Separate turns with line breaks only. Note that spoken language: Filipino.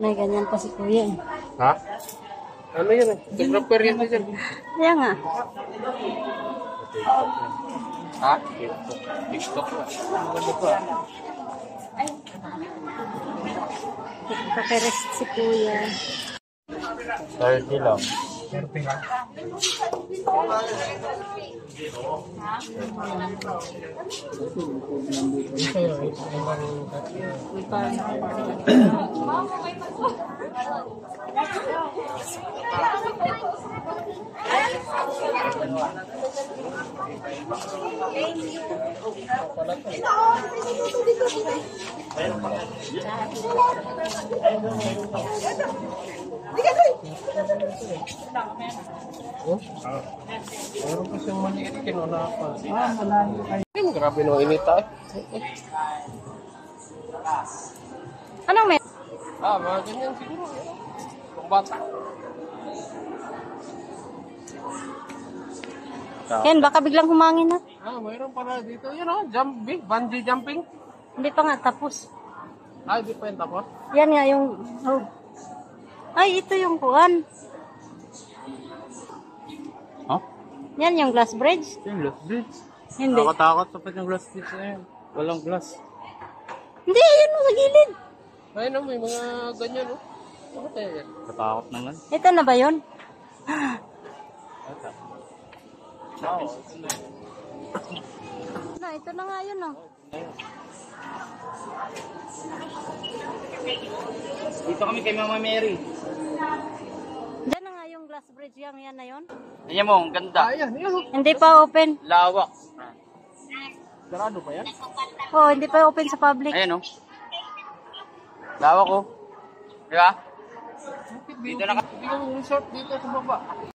May ganyan pa si Kuya.
Ha? Ano yun eh? Developer yan na dyan.
Kaya nga.
Ha? TikTok na.
Paperest si Kuya.
30 lang. Meron pa siyang maliit kinuna pa. Grabe nung inita eh.
Anong may?
Mga ganyan siguro. Kung bata.
Ken, baka biglang humangin na.
Mayroon pala dito. Yun o, bungee jumping.
Hindi pa nga tapos.
Hindi pa yun tapos.
Yan nga yung... Oh. Ay, ito yung kuwan.
Huh?
Yan yung glass bridge.
Yung glass bridge.
Hindi.
Nakatakot sa yung glass bridge na yun. Walang glass.
Hindi, yan mo sa gilid.
Ayun o, may mga ganyan o. Ano tayo yan? Katakot naman.
Ito na ba yun? Ito na nga yun oh.
Dito kami kay Mama Mary.
Diyan na nga yung glass bridge yan na yun.
Ayan mo, ang ganda.
Ayan, yun.
Hindi pa open.
Lawak.
Sarado pa yan?
Oh, hindi pa open sa public.
Ayan o. Lawak o. Di ba?
Dito na ka. Hindi ka resort dito sa baba.